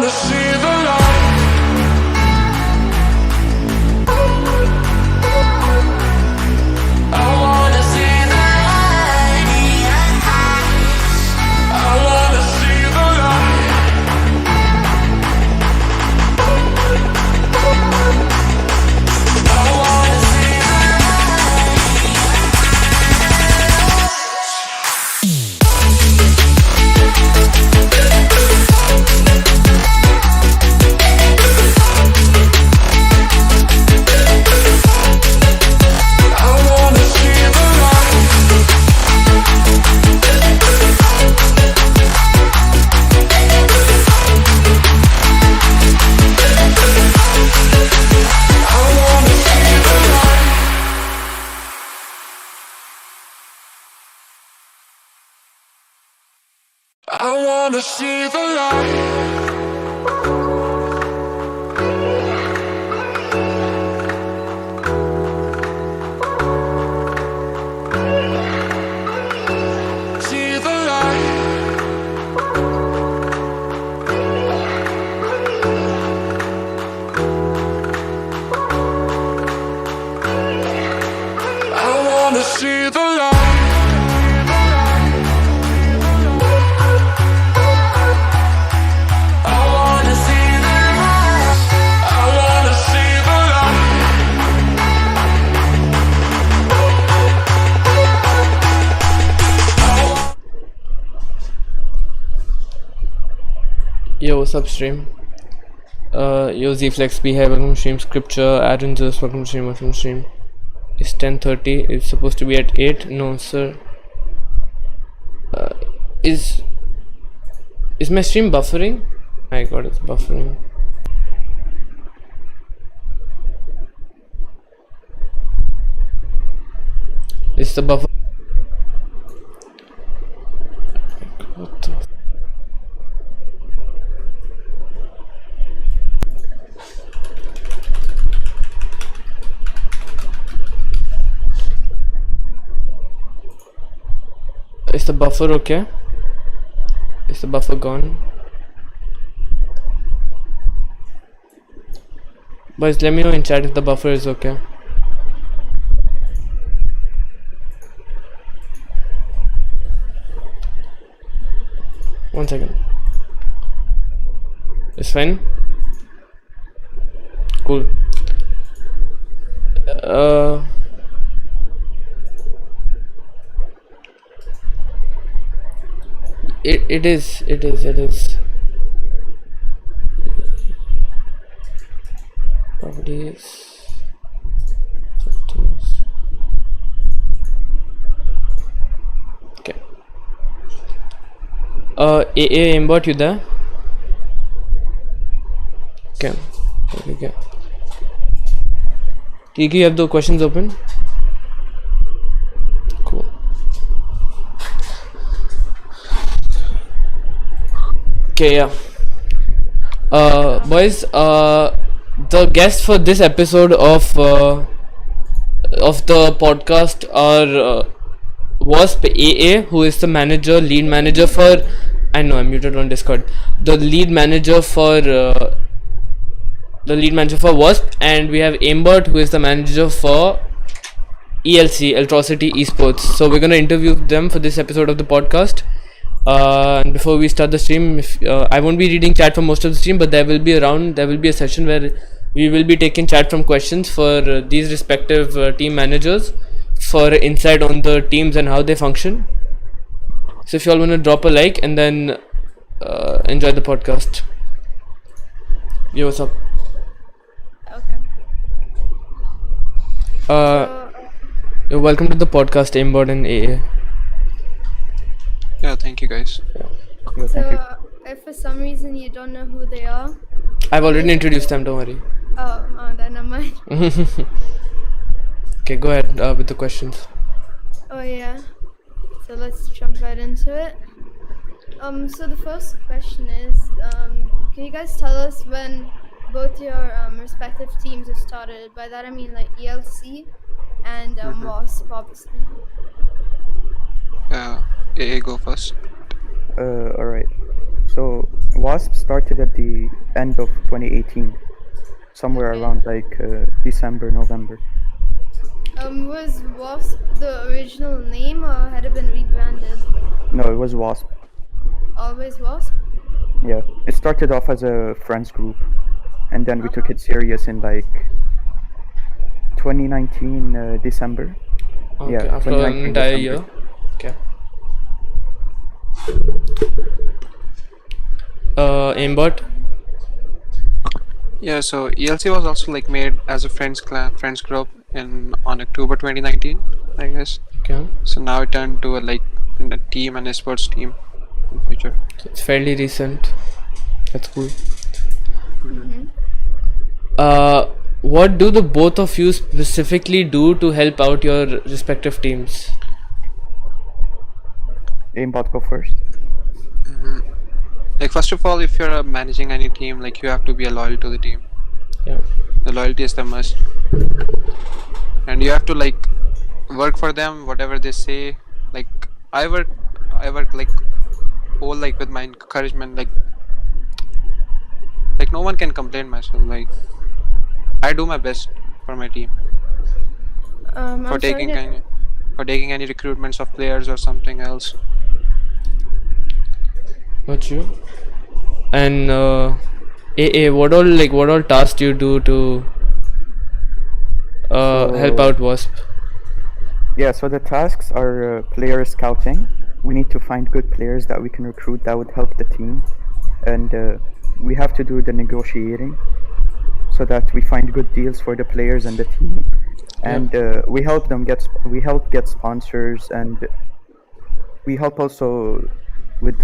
wanna see the light. I wanna see the light. I wanna see the light. I wanna see the I wanna see the light. See the light. I wanna see the light. Yo, what's up, stream? Yo, ZeaFlex, be here, welcome to stream. Scripture, Aron, just welcome to stream, welcome to stream. It's 10:30, it's supposed to be at 8. No, sir. Is my stream buffering? My god, it's buffering. Is the buffer? What the? Is the buffer okay? Is the buffer gone? Boys, let me know in chat if the buffer is okay. One second. It's fine? Cool. It is. Properties. Okay. AA aimbot, you there? Okay. Kiki, you have the questions open? Cool. Okay, yeah. Boys, the guests for this episode of the podcast are Wasp AA, who is the lead manager for. I know I'm muted on Discord. The lead manager for Wasp, and we have Aimbot, who is the manager for ELC, Atrocity Esports. So we're gonna interview them for this episode of the podcast. And before we start the stream, I won't be reading chat for most of the stream, but there will be a session where we will be taking chat from questions for these respective team managers for insight on the teams and how they function. So if you all want to drop a like and then enjoy the podcast. Yo, what's up? Okay. Welcome to the podcast, Aimbot and AA. Yeah, thank you guys. So, if for some reason you don't know who they are, I've already introduced them, don't worry. oh, then never mind. Okay, go ahead with the questions. Oh yeah. So let's jump right into it. So the first question is, can you guys tell us when both your respective teams have started? By that I mean like ELC and Wasp, obviously. AA, go first. Alright. So Wasp started at the end of 2018, somewhere Okay. around like December, November. Was Wasp the original name or had it been rebranded? No, it was Wasp. Always Wasp? Yeah, it started off as a friends group, and then we took it serious in like 2019 December. Okay, Yeah, after an 2019 entire December. year. Okay. Aimbot. Yeah, so ELC was also like made as a friends group on October 2019, I guess. Okay. So now it turned to a team and a sports team in future. So it's fairly recent. That's cool. What do the both of you specifically do to help out your respective teams? Aimbot, go first. Like first of all, if you're managing any team, like you have to be loyal to the team. Yeah. The loyalty is the must, and you have to like work for them, whatever they say. Like I work like whole like with my encouragement, like no one can complain myself. Like I do my best for my team I'm for sorry taking to- any recruitments of players or something else. What you? And AA, what all tasks do you do to help So- out Wasp? Yeah, so the tasks are player scouting. We need to find good players that we can recruit that would help the team, and we have to do the negotiating so that we find good deals for the players and the team, and we help get sponsors, and we help also with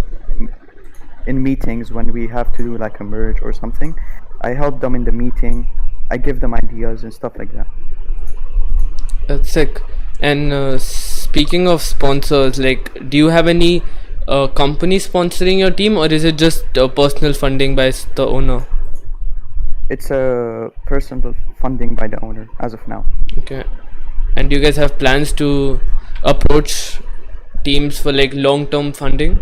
in meetings when we have to do like a merge or something. I help them in the meeting. I give them ideas and stuff like that. That's sick. And speaking of sponsors, like, do you have any company sponsoring your team, or is it just personal funding by the owner? It's a personal funding by the owner as of now. Okay. And do you guys have plans to approach teams for like long-term funding?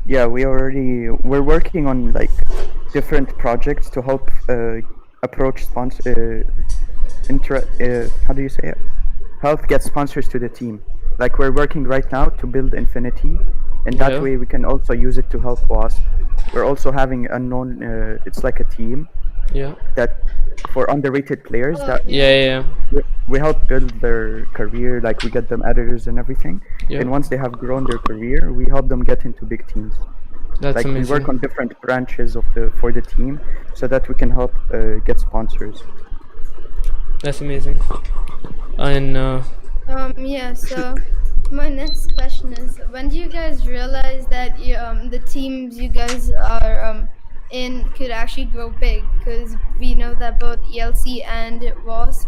Yeah, we're working on like different projects to help approach sponsor how do you say it? Help get sponsors to the team. Like we're working right now to build Infinity, and that Yeah. way we can also use it to help Wasp. We're also having it's like a team Yeah. that for underrated players Oh, that Yeah. we help build their career. Like we get them editors and everything. Yeah. And once they have grown their career, we help them get into big teams. That's Like amazing. we work on different branches for the team so that we can help get sponsors. That's amazing. And yeah, so my next question is, when do you guys realize that the teams you guys are in could actually grow big? Because we know that both ELC and WASP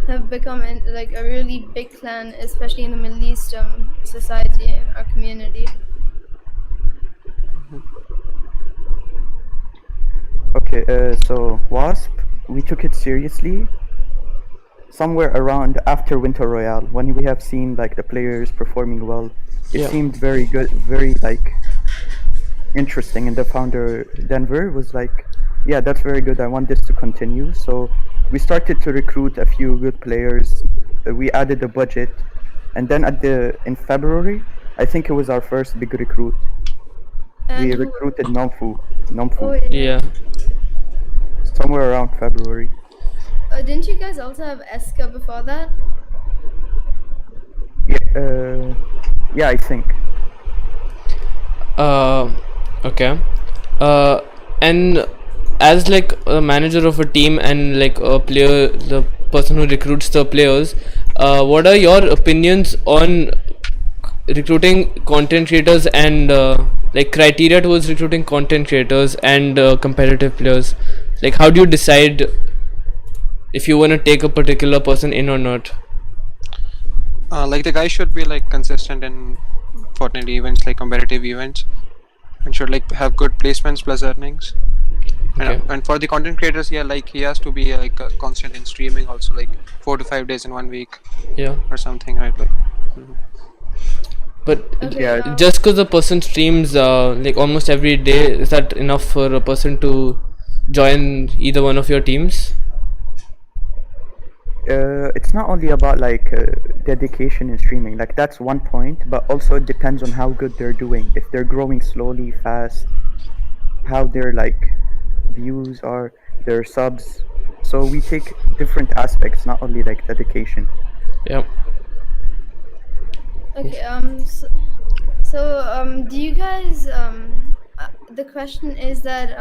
have become like a really big clan, especially in the Middle East society or community. Okay, so Wasp, we took it seriously somewhere around after Winter Royale, when we have seen like the players performing well. It Yeah. seemed very good, very like interesting, and the founder Denver was like, yeah, that's very good, I want this to continue. So we started to recruit a few good players. We added a budget, and then in February, I think it was our first big recruit. And We who- recruited Nomfu oh, yeah. somewhere around February. Didn't you guys also have Eska before that? Yeah, I think. Okay. And as like a manager of a team and like a player, the person who recruits the players, what are your opinions on recruiting content creators and like criteria towards recruiting content creators and competitive players? Like, how do you decide if you want to take a particular person in or not? Like the guy should be like consistent in Fortnite events, like competitive events, and should like have good placements plus earnings. Okay. And for the content creators, yeah, like he has to be like constant in streaming, also like 4 to 5 days in 1 week Yeah. or something, right? Like, But Okay, Yeah, just because a person streams like almost every day, is that enough for a person to join either one of your teams? it's not only about like dedication in streaming. Like that's one point, but also it depends on how good they're doing. If they're growing slowly, fast, how their like views are, their subs. So we take different aspects, not only like dedication. Yeah. Okay. Do you guys the question is that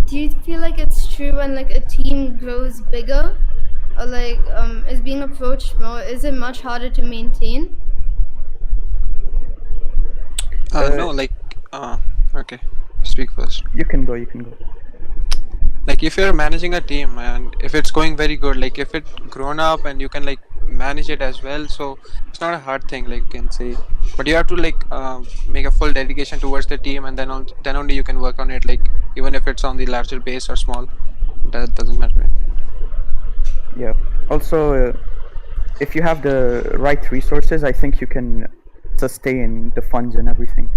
do you feel like it's true when like a team grows bigger, or like is being approached more, is it much harder to maintain? No, like, okay, speak first. You can go. You can go. Like, if you're managing a team and if it's going very good, like if it's grown up and you can like manage it as well, so it's not a hard thing, like you can say. But you have to like make a full dedication towards the team, and then only you can work on it. Like even if it's on the larger base or small, that doesn't matter. Yeah. Also, if you have the right resources, I think you can sustain the funds and everything.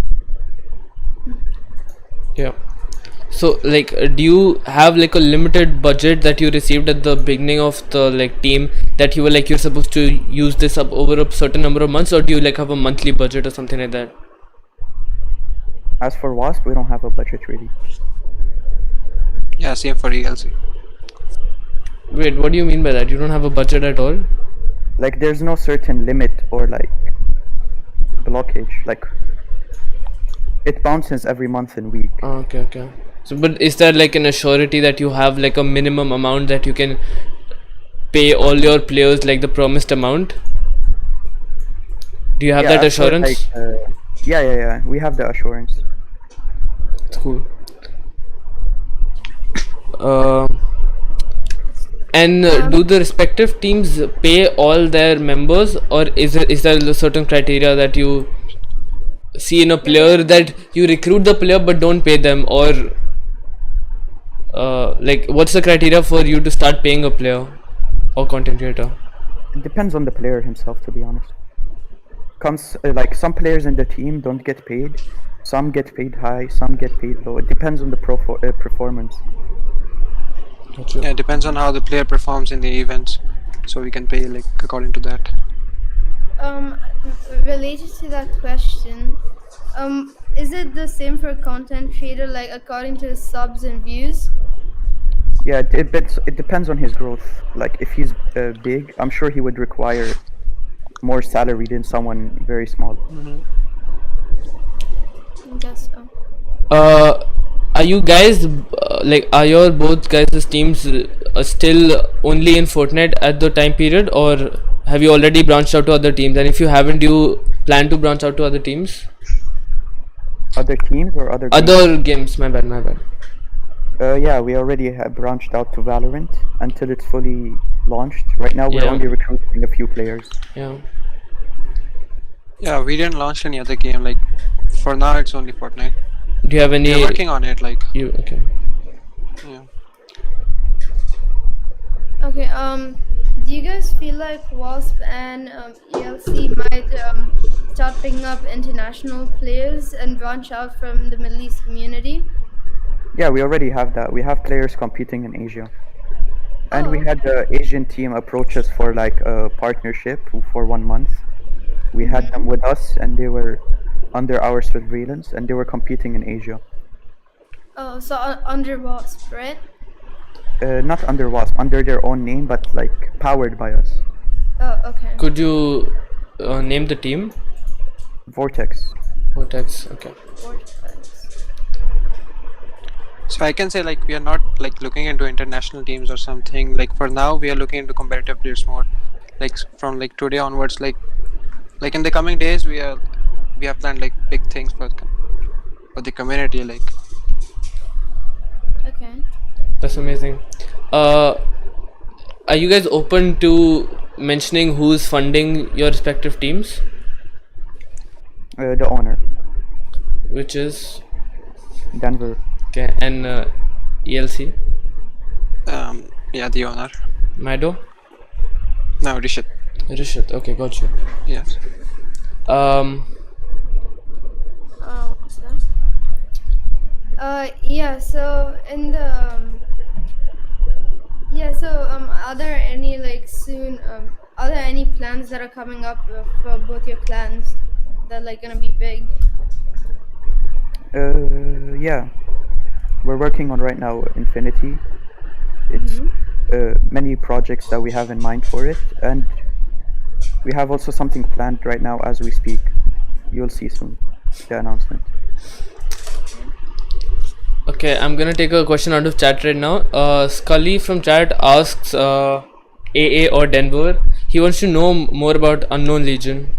Yeah. So like do you have like a limited budget that you received at the beginning of the like team, that you were like you're supposed to use this up over a certain number of months, or do you like have a monthly budget or something like that? As for Wasp, we don't have a budget really. Yeah, same for ELC. Wait, what do you mean by that? You don't have a budget at all? Like there's no certain limit or like blockage. Like it bounces every month and week. Oh, okay. So but is there like an assurity that you have like a minimum amount that you can pay all your players, like the promised amount? Do you have that as for, assurance? like, yeah. We have the assurance. That's cool. And do the respective teams pay all their members, or is there a certain criteria that you see in a player that you recruit the player but don't pay them, or like what's the criteria for you to start paying a player or content creator? It depends on the player himself, to be honest. Like some players in the team don't get paid, some get paid high, some get paid low. It depends on the performance. Yeah, it depends on how the player performs in the events, so we can pay like according to that. Related to that question, is it the same for a content creator, like according to his subs and views? Yeah, it depends on his growth. Like if he's big, I'm sure he would require more salary than someone very small. I guess so. Are you guys like are your both guys' teams still only in Fortnite at the time period, or have you already branched out to other teams? And if you haven't, do you plan to branch out to other teams? Other teams or other games? Other games, my bad. Yeah, we already have branched out to Valorant until it's fully launched. Right now we're Yeah. only recruiting a few players. Yeah. Yeah, we didn't launch any other game. Like for now, it's only Fortnite. Do you have any? We're working on it. Like Okay. yeah. Okay, do you guys feel like Wasp and ELC might start picking up international players and branch out from the Middle East community? Yeah, we already have that. We have players competing in Asia. And we Oh. had the Asian team approach us for like a partnership for 1 month. We had them with us and they were under our surveillance and they were competing in Asia. Oh, so under Wasp, right? Not under Wasp, under their own name, but like powered by us. Oh, okay. Could you name the team? Vortex. Vortex. Okay. So I can say like we are not like looking into international teams or something. Like for now, we are looking into competitive players more. Like from like today onwards, like in the coming days, we have planned like big things for the community. Like Okay. That's amazing. Are you guys open to mentioning who's funding your respective teams? The owner, Which is Denver. okay, and ELC, yeah, the owner. Mado, No, Rishit. Rishit. Okay, got you. Yes. What's that? Yeah. So in the are there any are there any plans that are coming up for both your clans that are gonna be big? Yeah, we're working on right now Infinity. It's many projects that we have in mind for it, and we have also something planned right now as we speak. You'll see soon the announcement. Okay, I'm gonna take a question out of chat right now. Scully from chat asks AA or Denver. He wants to know more about Unknown Legion,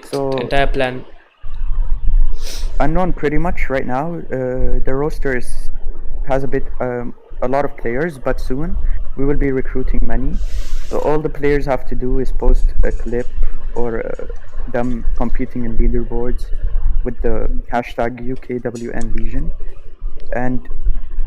So- entire plan. Unknown pretty much right now. The roster has a lot of players, but soon we will be recruiting many. So all the players have to do is post a clip or them competing in leaderboards with the hashtag UKWN Legion, and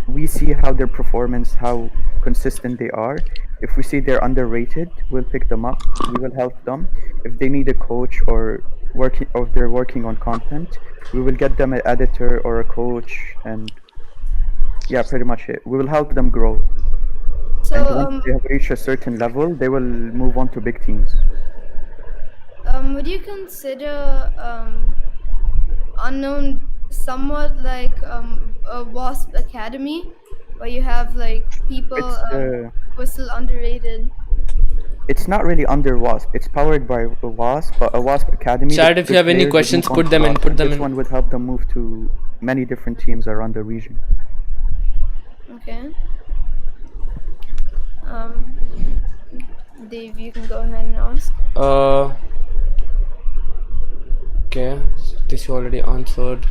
we see how their performance, how consistent they are. If we see they're underrated, we'll pick them up. We will help them. If they need a coach or if they're working on content, we will get them an editor or a coach, and yeah, pretty much it. We will help them grow. So And once they have reached a certain level, they will move on to big teams. would you consider Unknown somewhat like a WASP Academy, where you have people who are still underrated? It's not really under WASP. It's powered by a WASP, but a WASP Academy. Chat, if you have any questions, put them in. This one would help them move to many different teams around the region. Okay. Dave, you can go ahead and ask. Okay, this you already answered.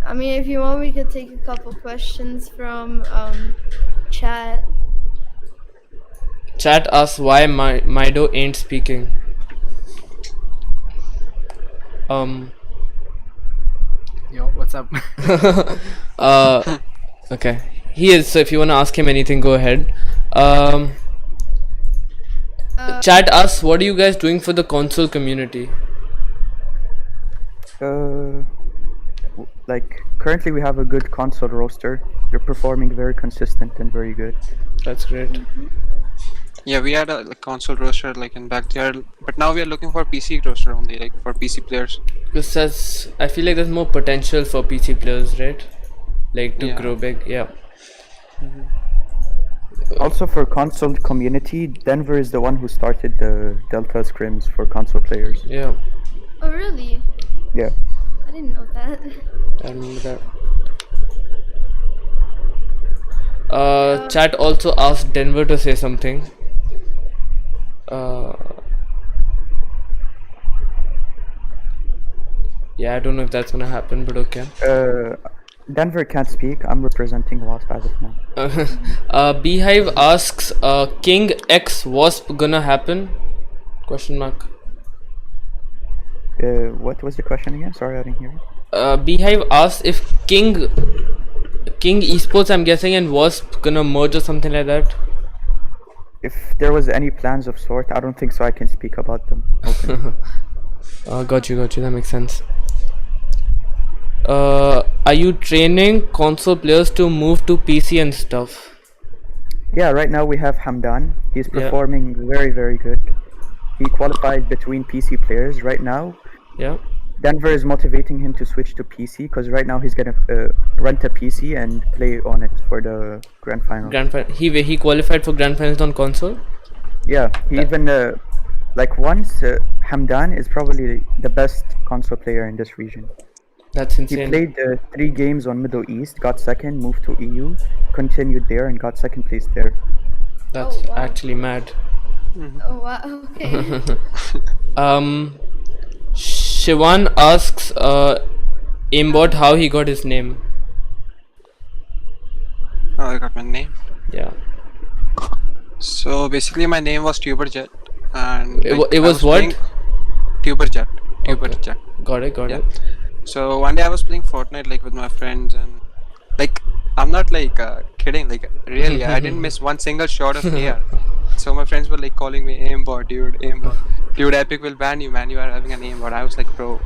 I mean, if you want, we could take a couple questions from chat. Chat asks why Mido ain't speaking. Yo, what's up? Okay, he is. So if you wanna ask him anything, go ahead. Chat asks, what are you guys doing for the console community? Currently we have a good console roster. They're performing very consistent and very good. That's great. Yeah, we had a console roster in back there, but now we are looking for PC roster only, for PC players. Because I feel like there's more potential for PC players, right? To grow big. Yeah. Also for console community, Denver is the one who started the Delta scrims for console players. Yeah. Oh, really? Yeah. I didn't know that. I remember that. Chat also asked Denver to say something. Yeah, I don't know if that's gonna happen, but okay. Denver can't speak. I'm representing WASP as of now. Beehive asks, King X Wasp gonna happen? Question mark. What was the question again? Sorry, I didn't hear it. Beehive asks if King Esports, I'm guessing, and Wasp gonna merge or something like that. If there was any plans of sort, I don't think so. I can speak about them openly. Got you. That makes sense. Are you training console players to move to PC and stuff? Yeah, right now we have Hamdan. He's performing very, very good. He qualified between PC players right now. Yeah. Denver is motivating him to switch to PC because right now he's gonna rent a PC and play on it for the grand final. He qualified for grand finals on console. Yeah, he even Hamdan is probably the best console player in this region. That's insane. He played 3 games on Middle East, got second, moved to EU, continued there, and got second place there. That's wow. actually mad. Oh wow. Okay. Shivan asks Aimbot how he got his name. Oh, I got my name. Yeah. So basically, my name was Tuberjet, and it was what? Tuberjet. Got it. So one day I was playing Fortnite with my friends, and I'm not like kidding. Like really, I didn't miss one single shot of AR. So my friends were like calling me aimbot, dude, aimbot. Dude, Epic will ban you, man. You are having an aimbot. I was like, bro.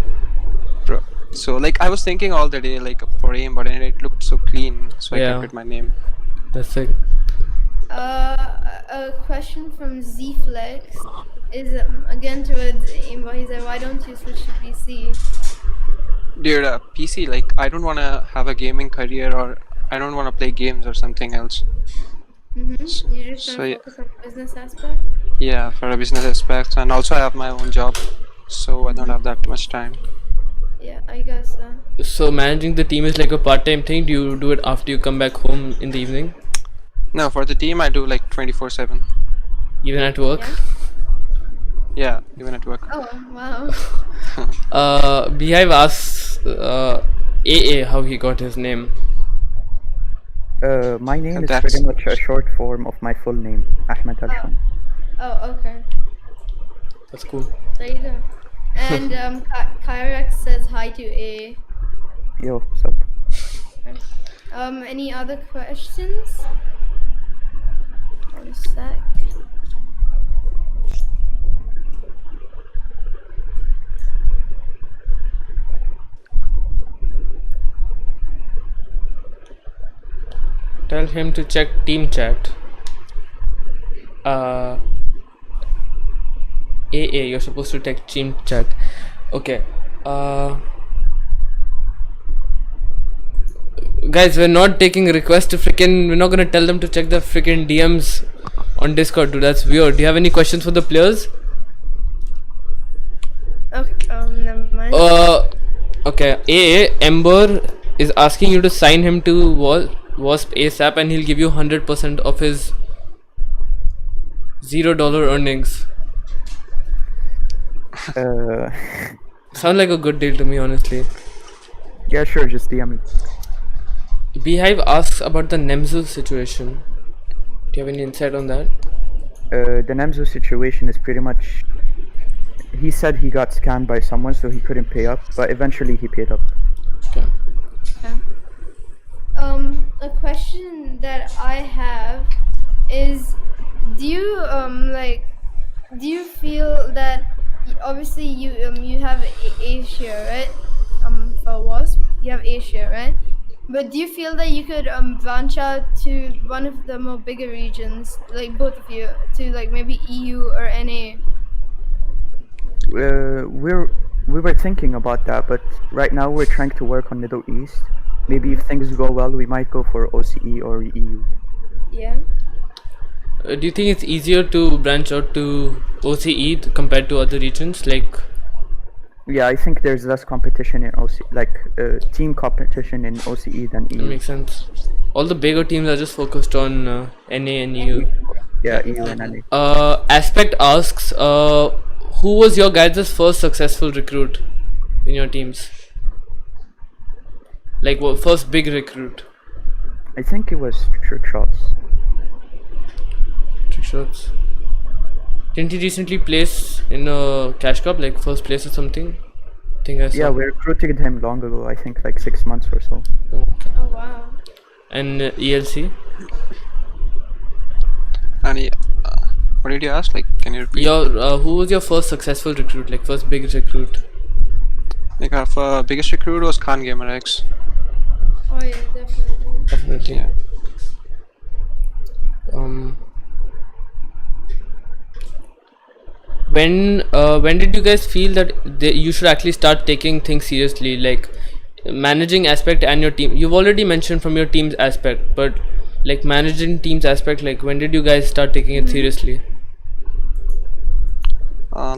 So like I was thinking all the day like for aimbot, and it looked so clean, so I kept it my name. That's it. A question from ZeaFlex is again towards aimbot. He said, "Why don't you switch to PC?" Dude, PC, like I don't want to have a gaming career, or I don't want to play games or something else. You just want So, to focus on business aspect. Yeah, for a business aspect, and also I have my own job, so I don't have that much time. Yeah, I guess so. So managing the team is like a part-time thing. Do you do it after you come back home in the evening? No, for the team I do like 24/7. Even at work? Yeah, even at work. Oh wow. Beehive asks AA how he got his name. My name is That's- pretty much a short form of my full name, Ahmed Alshan. Oh, okay. That's cool. There you go. And Kyrex says hi to A. Yo, what's up? Any other questions? One sec. Tell him to check team chat. AA, you're supposed to check team chat. Okay. Guys, we're not taking requests to we're not gonna tell them to check their freaking DMs on Discord, dude. That's weird. Do you have any questions for the players? Okay, never mind. Okay. AA, Ember is asking you to sign him to Wasp ASAP, and he'll give you 100% of his $0 earnings. Sound like a good deal to me, honestly. Yeah, sure, just DM me. Beehive asks about the Nemzu situation. Do you have any insight on that? The Nemzo situation is pretty much... He said he got scammed by someone, so he couldn't pay up, but eventually he paid up. Okay. Okay. A question that I have is, do you feel that obviously you have Acer, right? For Wasp, you have Acer, right? But do you feel that you could branch out to one of the more bigger regions, like both of you, to like maybe EU or NA? We were thinking about that, but right now we're trying to work on Middle East. Maybe if things go well, we might go for OCE or EU. Yeah. Do you think it's easier to branch out to OCE compared to other regions? Like, Yeah, I think there's less competition in OCE, team competition in OCE than that EU. makes sense. All the bigger teams are just focused on NA and EU. Yeah, EU and NA. Aspect asks, who was your guys' first successful recruit in your teams? Like, first big recruit? I think it was Trick Shots. Trick Shots. Didn't he recently place in a Cash Cup, like first place or something? I think I saw. Yeah, we recruited him long ago, I think like 6 months or so. Oh wow. And ELC? And what did you ask? Like, can you repeat? Who was your first successful recruit, like first big recruit? Like our biggest recruit was Khan Gamer X. Oh yeah, definitely. Definitely. Yeah. When did you guys feel that you should actually start taking things seriously, like managing aspect and your team? You've already mentioned from your team's aspect, but like managing team's aspect, like when did you guys start taking it seriously? I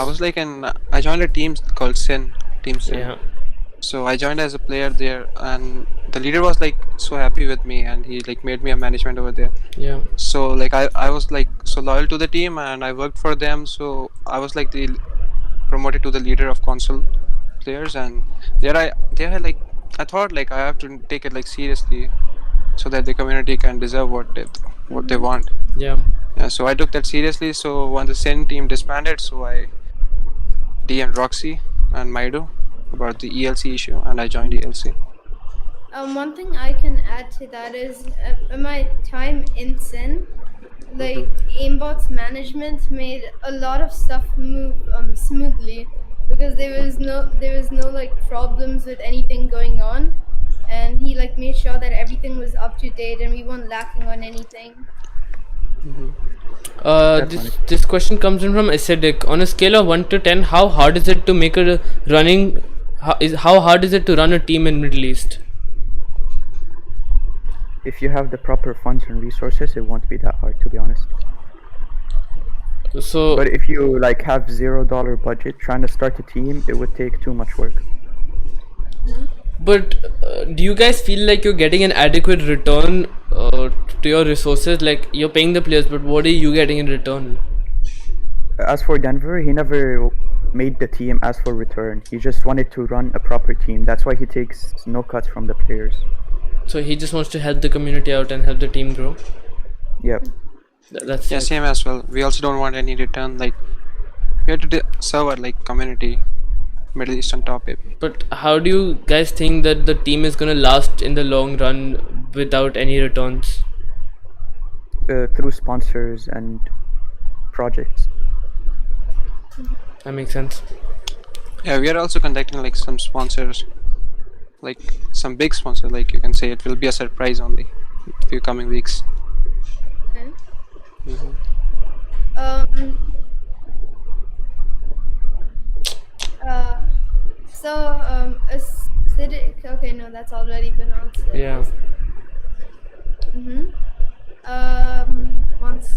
was like I joined a team called Team Sin. Yeah. So I joined as a player there, and the leader was like so happy with me, and he like made me a management over there. Yeah. So like I was like so loyal to the team, and I worked for them, so I was like promoted to the leader of console players, and there I thought like I have to take it like seriously, so that the community can deserve what they want. Yeah. Yeah, so I took that seriously. So when the Sin team disbanded, so I DM'd Roxy and Maido about the ELC issue, and I joined ELC. One thing I can add to that is in my time in Sin, like aimbot's management made a lot of stuff move smoothly because there was no like problems with anything going on, and he like made sure that everything was up to date and we weren't lacking on anything. This question comes in from Acidic. On a scale of 1 to 10, how hard is it to make a running? How hard is it to run a team in Middle East? If you have the proper funds and resources, it won't be that hard, to be honest. So, But if you like have $0 budget, trying to start a team, it would take too much work. but do you guys feel like you're getting an adequate return to your resources? Like you're paying the players, but what are you getting in return? As for Denver, he never made the team as for return. He just wanted to run a proper team. That's why he takes no cuts from the players. So he just wants to help the community out and help the team grow. Yep. That's Yeah, it. same as well. We also don't want any return. Like we have to serve our like community, Middle Eastern topic. But how do you guys think that the team is gonna last in the long run without any returns? Through sponsors and projects. That makes sense. Yeah, we are also conducting like some sponsors, like some big sponsor. Like you can say, it will be a surprise only in a few coming weeks. Okay. Acidic. Okay, no, that's already been answered. Yeah. Once.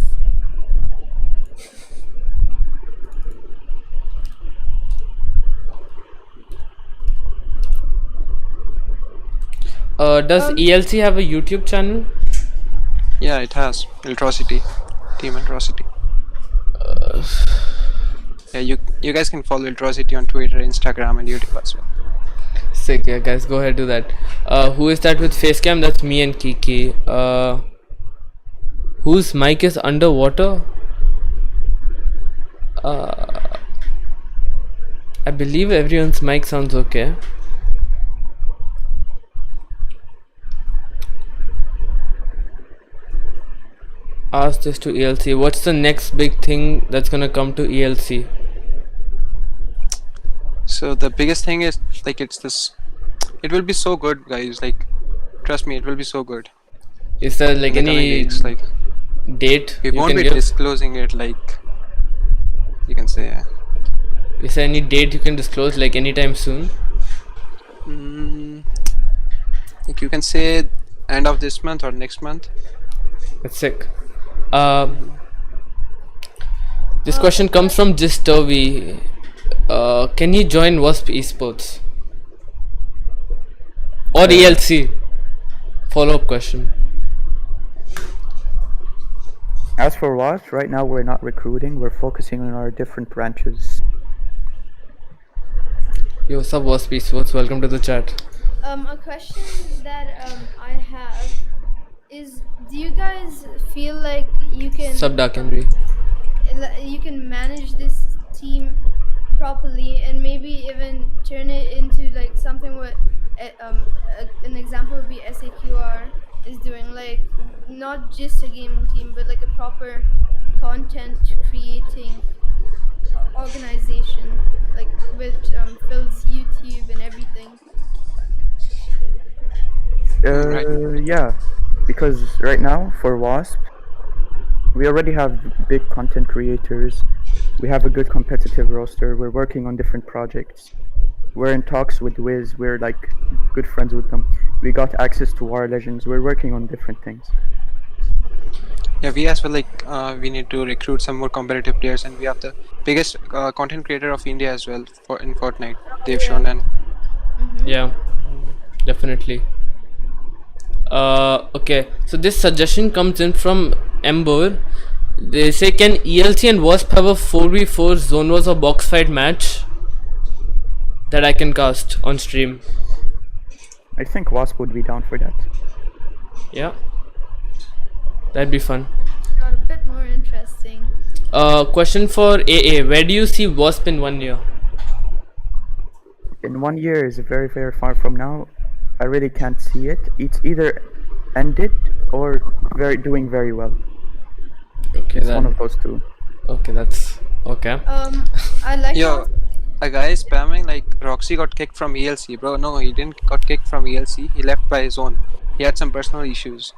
Does ELC have a YouTube channel? Yeah, it has Atrocity, Team Atrocity. Yeah, you guys can follow Atrocity on Twitter, Instagram, and YouTube as well. Sick, yeah, guys, go ahead, do that. Who is that with facecam? That's me and Kiki. Whose mic is underwater? I believe everyone's mic sounds okay. Ask this to ELC. What's the next big thing that's gonna come to ELC? So the biggest thing is like it's this. It will be so good, guys. Like, trust me, it will be so good. Is there like In the coming any weeks, like date we you won't can be give? disclosing it. Like you can say, Is there any date you can disclose, like anytime soon? like you can say end of this month or next month. That's sick. This question comes from Jistovi. Can he join Wasp Esports or ELC? Follow-up question. As for WASP, right now we're not recruiting. We're focusing on our different branches. Yo, what's up, Wasp Esports? Welcome to the chat. A question that I have is, do you guys feel like you can Sub Dark Henry. you can manage this team properly and maybe even turn it into like something what an example would be SAQR is doing, like not just a gaming team but like a proper content creating organization, like with Phil's YouTube and everything. Yeah, because right now for WASP, we already have big content creators. We have a good competitive roster. We're working on different projects. We're in talks with Wiz. We're like good friends with them. We got access to our legends. We're working on different things. Yeah, we as well like we need to recruit some more competitive players, and we have the biggest content creator of India as well in Fortnite, Dev Shonan. Yeah, definitely. Okay, so this suggestion comes in from Ember. They say, can ELC and Wasp have a 4v4 zone wars or box fight match that I can cast on stream? I think WASP would be down for that. Yeah, that'd be fun. Got a bit more interesting. Question for AA. Where do you see Wasp in 1 year? In 1 year is very, very far from now. I really can't see it. It's either ended or doing very well. Okay, It's one of those two. Okay, that's okay. I like Yo, a guy is spamming like Roxy got kicked from ELC, bro. No, he didn't got kicked from ELC. He left by his own. He had some personal issues.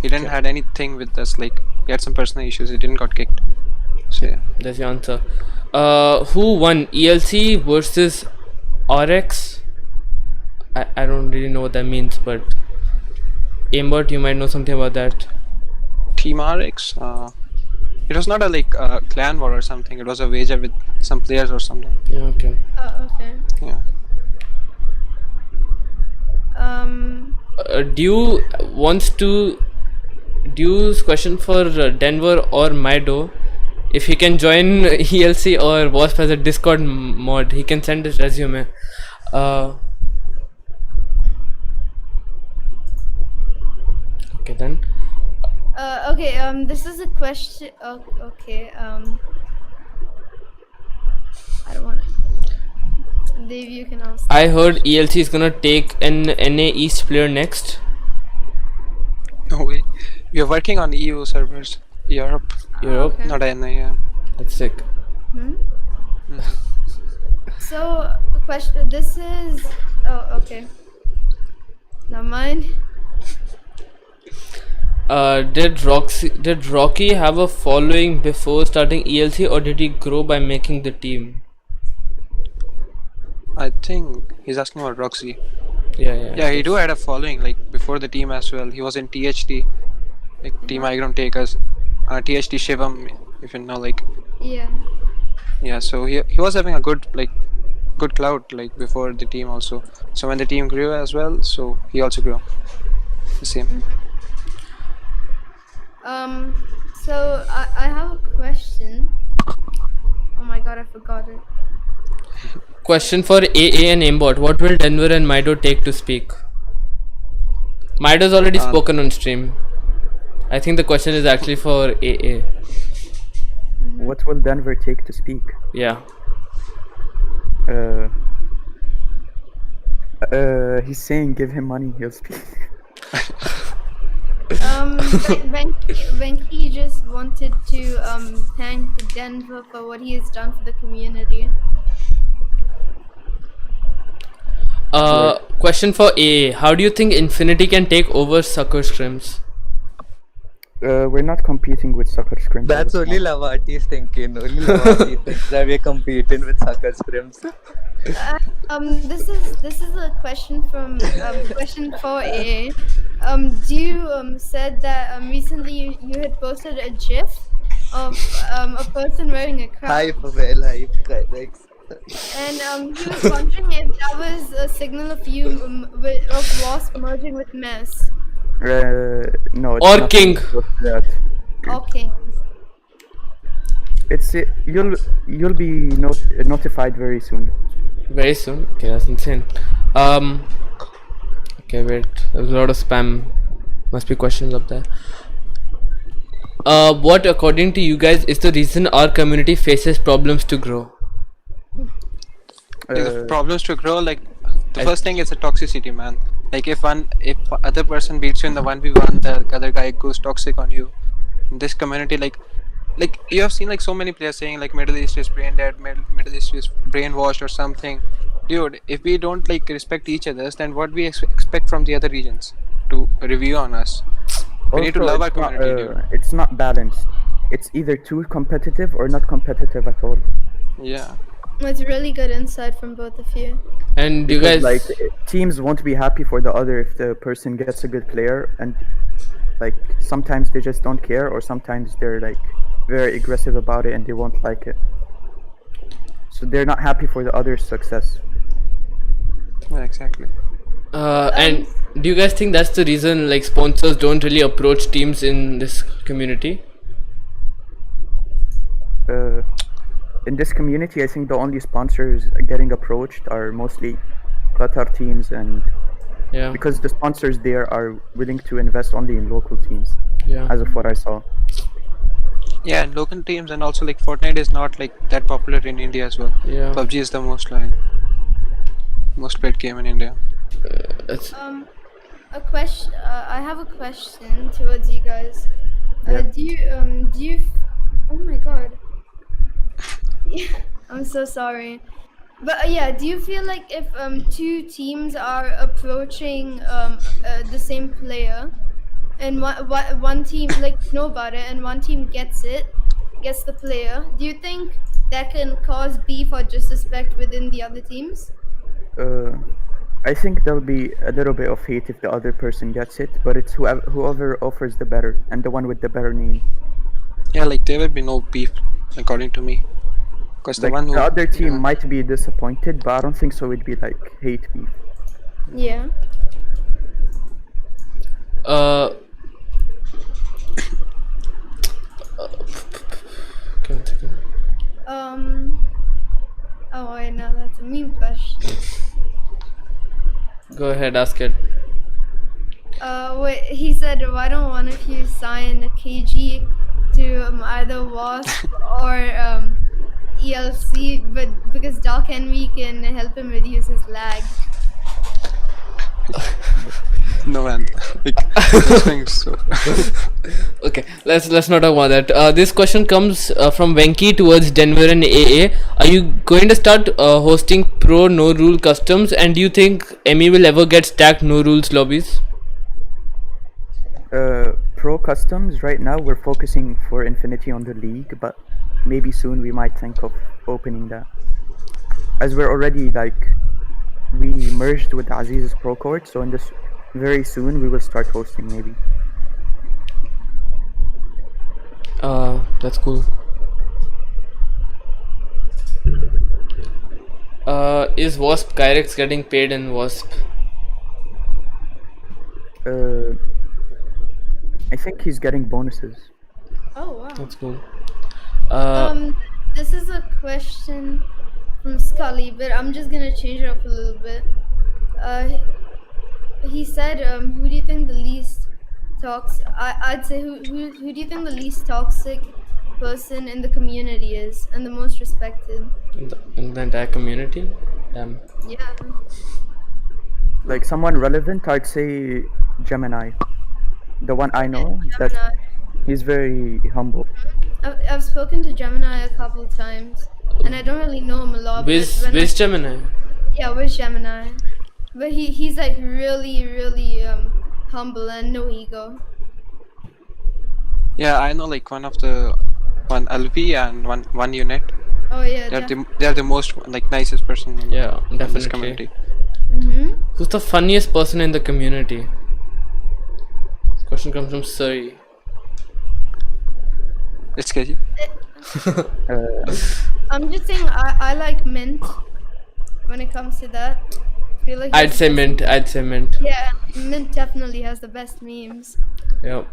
He didn't had anything with us. Like he had some personal issues. He didn't got kicked. So yeah. That's the answer. Who won ELC versus RX? I don't really know what that means, but Aimbot, you might know something about that. Team RX. It was not a clan war or something. It was a wager with some players or something. Yeah, okay. okay. Yeah. Due's question for Denver or Mido. If he can join ELC or Wasp as a Discord mod, he can send his resume. Okay then. Okay. This is a question. Okay. I don't want to. Dave, you can ask. I heard ELC is gonna take an NA East player next. No way. We are working on EU servers. Europe. Okay. Not NA. Yeah. That's sick. So, question. This is. Oh, okay. Never mind. Did Rocky have a following before starting ELC, or did he grow by making the team? I think he's asking about Roxy. Yeah. He do had a following like before the team as well. He was in THT, like Team Igram Takers, THT Shivam, if you know like. Yeah. Yeah, so he was having a good clout like before the team also. So when the team grew as well, so he also grew. The same. So I have a question. Oh my god, I forgot it. Question for AA and Aimbot. What will Denver and Mido take to speak? Mido's already spoken on stream. I think the question is actually for AA. What will Denver take to speak? Yeah. He's saying give him money, he'll speak. Venki just wanted to thank Denver for what he has done for the community. Question for AA. How do you think Infinity can take over Sucker Scrims? We're not competing with Sucker Scrims. That's only Lavati's thinking. Only Lavati thinks that we're competing with Sucker Scrims. This is a question from question for AA. You said that recently you had posted a GIF of a person wearing a crown. Hype, well, hype. Like, And he was wondering if that was a signal of you of Wasp merging with Mess. No. It's Or not King. That. Okay. It's you'll be notified very soon. Very soon? Okay, that's insane. Okay, wait. There's a lot of spam. Must be questions up there. What, according to you guys, is the reason our community faces problems to grow? The problems to grow, like the first thing is the toxicity, man. Like if other person beats you in the 1v1, the other guy goes toxic on you. This community, like you have seen like so many players saying like Middle East is brain dead, Middle East is brainwashed or something. Dude, if we don't like respect each other, then what we expect from the other regions to review on us? We need to love our community, dude. It's not balanced. It's either too competitive or not competitive at all. Yeah. It's really good insight from both of you. And you Because, guys, like, teams won't be happy for the other if the person gets a good player, and like sometimes they just don't care, or sometimes they're like very aggressive about it and they won't like it. So they're not happy for the other's success. Yeah, exactly. and do you guys think that's the reason like sponsors don't really approach teams in this community? In this community, I think the only sponsors getting approached are mostly Qatar teams, and Yeah. because the sponsors there are willing to invest only in local teams, Yeah. as of what I saw. Yeah, and local teams, and also like Fortnite is not like that popular in India as well. Yeah. PUBG is the most played game in India. It's, A question. I have a question towards you guys. Yeah. Do you? Oh my god. Yeah, I'm so sorry. But yeah, do you feel like if two teams are approaching the same player, and one team like know about it, and one team gets the player, do you think that can cause beef or disrespect within the other teams? I think there'll be a little bit of hate if the other person gets it, but it's whoever offers the better and the one with the better name. Yeah, like there will be no beef, according to me. Because the Like one who the other team yeah. might be disappointed, but I don't think so. It'd be like hate beef. Yeah. give me a second. Oh wait, no, that's a meme question. Go ahead, ask it. Wait, he said, why don't one of you sign a KG to either WASP or ELC, but because Dark Envy can help him reduce his lag. No man, like this thing so. Okay, let's not talk about that. This question comes from Venki towards Denver and AA. Are you going to start hosting pro no rule customs, and do you think ME will ever get stacked no rules lobbies? Pro customs right now we're focusing for Infinity on the league, but maybe soon we might think of opening that, as we're already like we merged with Aziz's pro court, so in this very soon we will start hosting maybe. That's cool. Is WASP Kyrex getting paid in WASP? I think he's getting bonuses. Oh wow. That's cool. This is a question from Scully, but I'm just gonna change it up a little bit. He said, who do you think the least I'd say who do you think the least toxic person in the community is, and the most respected? In the entire community? Damn. Yeah. Like someone relevant, I'd say Gemini. The one I know, that Gemini. he's very humble. I've spoken to Gemini a couple times, and I don't really know him a lot. Which Gemini? Yeah, with Gemini. But he's like really humble and no ego. Yeah, I know like one Alvi and one unit. Oh yeah. They're the most like nicest person in, Yeah, in this definitely. community. Mhm. Who's the funniest person in the community? This question comes from Surrey. It's KG. I'm just saying I like Mint when it comes to that. I feel like I'd say Mint. Yeah, Mint definitely has the best memes. Yep.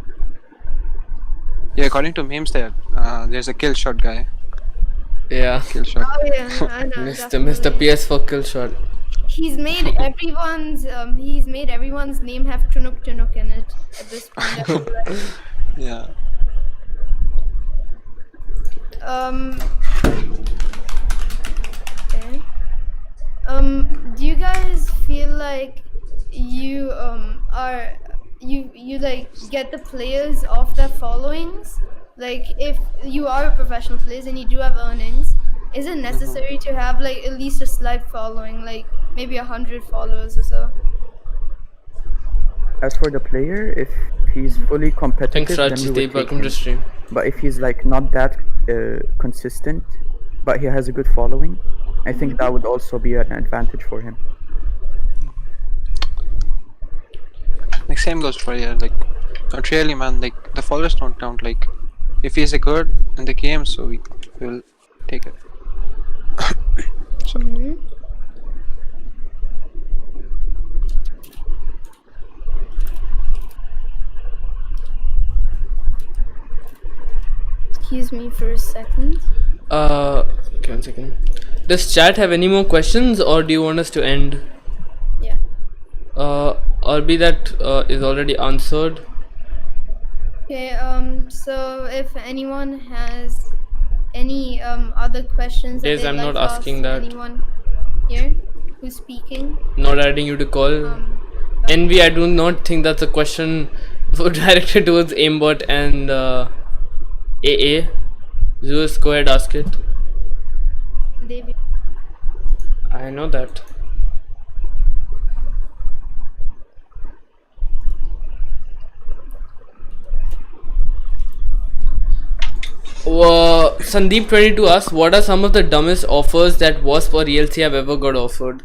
Yeah, according to memes, there's a kill shot guy. Yeah. Kill shot. Oh yeah, I know. Mr. definitely. PS4 kill shot. He's made everyone's name have Tunuk in it at this point. I feel like. Yeah. Okay. Do you guys feel like you you like get the players off their followings? Like if you are a professional player and you do have earnings, is it necessary to have like at least a slight following, like maybe 100 followers or so? As for the player, if he's fully competitive, Thanks, then Raj. we would Stay take welcome him. to stream. But if he's like not that consistent, but he has a good following, I think that would also be an advantage for him. Like same goes for like not really man, like the followers don't count. Like if he's a good in the game, so we will take it. Excuse me for a second. Okay, 1 second. Does chat have any more questions, or do you want us to end? Yeah. Or be that is already answered. Okay, so if anyone has any other questions that Yes, they'd I'm like not to asking ask that. anyone here who's speaking, Not adding you to call. Envy, I do not think that's a question directed towards aimbot and AA. Zeus, go ahead, ask it. David. I know that. Sandeep22 asks, what are some of the dumbest offers that WASP or ELC have ever got offered?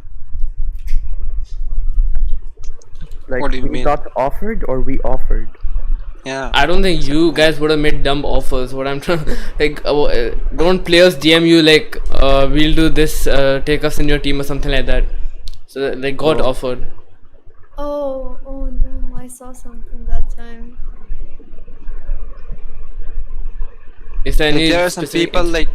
Like What do you we mean? got offered or we offered? Yeah. I don't think you guys would have made dumb offers. What I'm trying, like, don't players DM you like, we'll do this, take us in your team or something like that. So they got offered. Oh no, I saw something that time. Is there any There are some specific people like,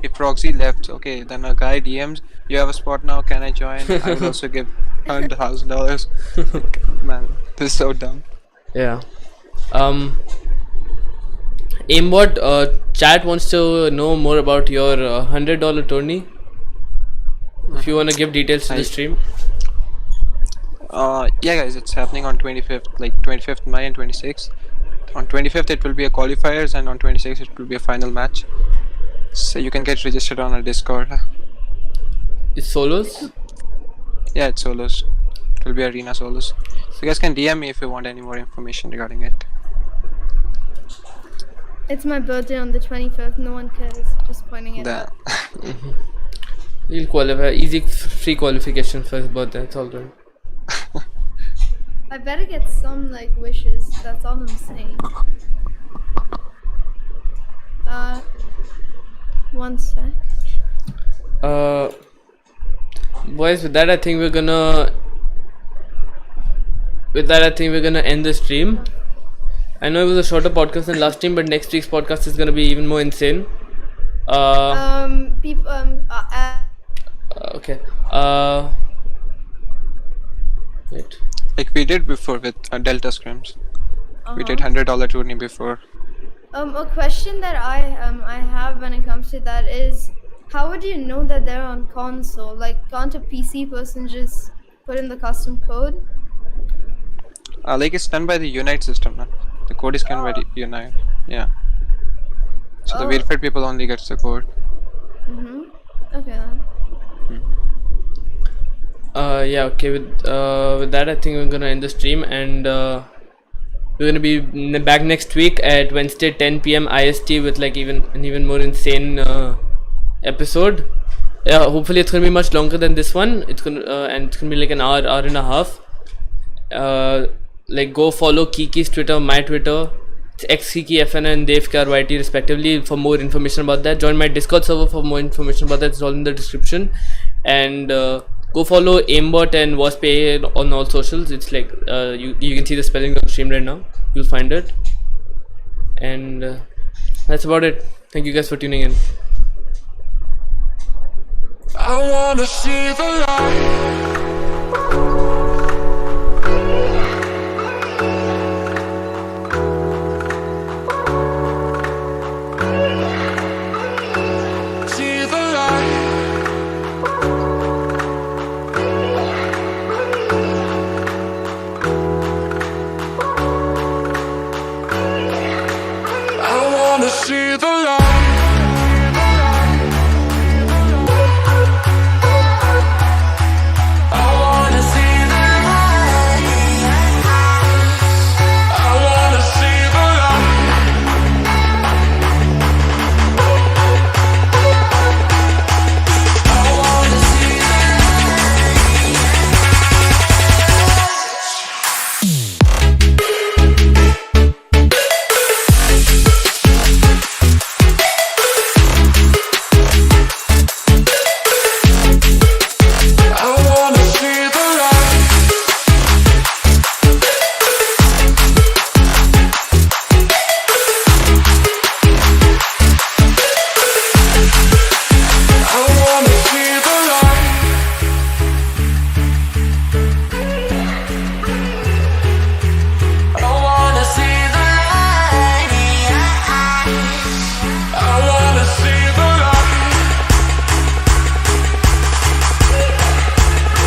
if Proxy left, okay, then a guy DMs, you have a spot now, can I join? I will also give $100,000. Man, this is so dumb. Yeah. Aimbot, chat wants to know more about your $100 tourney. If you want to give details to the stream. Yeah guys, it's happening on 25th, like 25th May and 26th. On 25th it will be a qualifiers and on 26th it will be a final match. So you can get registered on our Discord. It's solos? Yeah, it's solos. It will be arena solos. So you guys can DM me if you want any more information regarding it. It's my birthday on the 25th. No one cares. Just pointing it out. You'll qualify. Easy free qualification for his birthday. That's all good. I better get some like wishes. That's all I'm saying. One sec. Boys, with that I think we're gonna end the stream. I know it was a shorter podcast than last time, but next week's podcast is gonna be even more insane. Okay. Wait. Like we did before with Delta Scrims. We did $100 tourney before. A question that I have when it comes to that is, how would you know that they're on console? Like, can't a PC person just put in the custom code? Like it's done by the Unite system, man. The code is scanned by the Unite. Yeah. So the verified people only gets the code. Okay then. Yeah, okay, with that I think we're gonna end the stream, and we're gonna be back next week at Wednesday 10 PM IST with like an even more insane episode. Yeah, hopefully it's gonna be much longer than this one. It's gonna and it's gonna be like an hour and a half. Like go follow Kiki's Twitter, my Twitter. It's xKikiFN and DevKr YT respectively for more information about that. Join my Discord server for more information about that. It's all in the description. And go follow aimbot and wasp.a on all socials. It's like you can see the spelling on the stream right now. You'll find it. And that's about it. Thank you guys for tuning in. I wanna see the light.